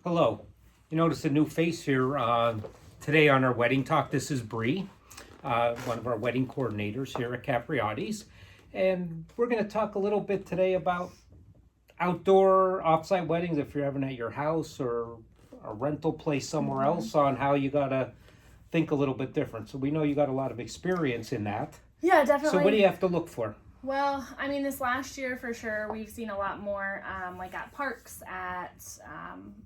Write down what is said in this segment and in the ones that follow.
Hello. You notice a new face here today on our wedding talk. This is Bree, one of our wedding coordinators here at Capriotti's. And we're going to talk a little bit today about outdoor offsite weddings if you're having at your house or a rental place somewhere else, on how you got to think a little bit different. So we know you got a lot of experience in that. Yeah, definitely. So what do you have to look for? Well, I mean, this last year for sure, we've seen a lot more like at parks, at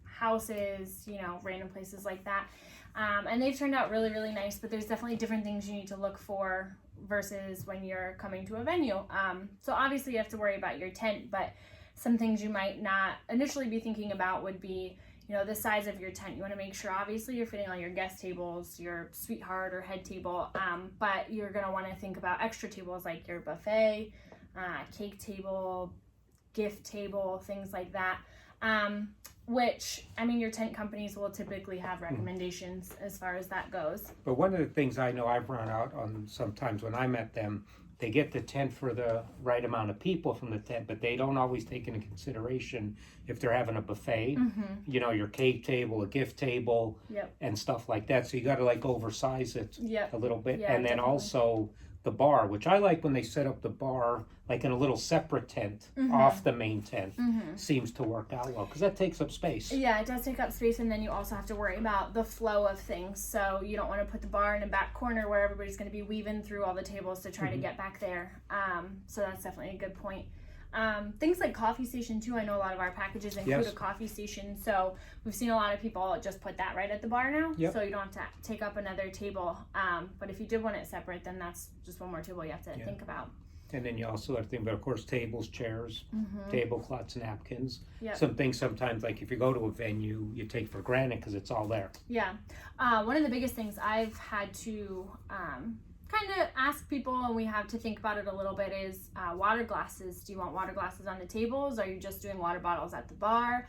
houses, random places like that. And they've turned out really, really nice, but there's definitely different things you need to look for versus when you're coming to a venue. So obviously you have to worry about your tent, but some things you might not initially be thinking about would be, the size of your tent. You want to make sure, obviously, you're fitting on your guest tables, your sweetheart or head table, but you're going to want to think about extra tables like your buffet, cake table, gift table, things like that, which, I mean, your tent companies will typically have recommendations as far as that goes. But one of the things I know I've run out on sometimes when I met them, they get the tent for the right amount of people from the tent, but they don't always take into consideration if they're having a buffet, your cake table, a gift table, and stuff like that. So you got to like oversize it a little bit. Yeah, and then definitely. Also the bar, which I like when they set up the bar like in a little separate tent off the main tent, seems to work out well because that takes up space. Yeah, it does take up space, and then you also have to worry about the flow of things. So you don't want to put the bar in a back corner where everybody's going to be weaving through all the tables to try to get back there. So that's definitely a good point. Things like coffee station too. I know a lot of our packages include a coffee station, so we've seen a lot of people just put that right at the bar now, so you don't have to take up another table. But if you did want it separate, then that's just one more table you have to think about. And then you also have to think about, of course, tables, chairs, tablecloths, napkins. Yep. Some things sometimes, like if you go to a venue, you take for granted because it's all there. Yeah. One of the biggest things I've had to kind of ask people, and we have to think about it a little bit, is water glasses. Do you want water glasses on the tables? Are you just doing water bottles at the bar?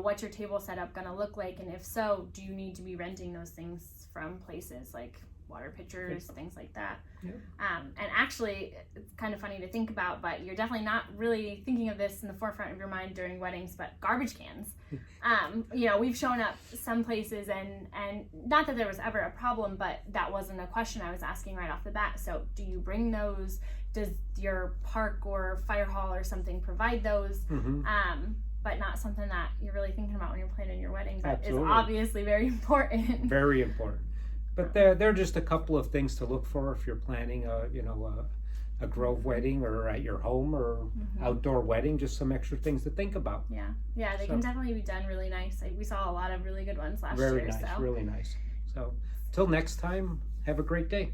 What's your table setup going to look like? And if so, do you need to be renting those things from places like water pitchers, things like that? And actually, it's kind of funny to think about, but you're definitely not really thinking of this in the forefront of your mind during weddings, but garbage cans. We've shown up some places, and not that there was ever a problem, but that wasn't a question I was asking right off the bat. So do you bring those? Does your park or fire hall or something provide those? But not something that you're really thinking about when you're planning your wedding, but is obviously very important. Very important. But they're just a couple of things to look for if you're planning a Grove wedding or at your home or outdoor wedding. Just some extra things to think about. Yeah, they can definitely be done really nice. We saw a lot of really good ones last year. Very nice, really nice. So till next time, have a great day.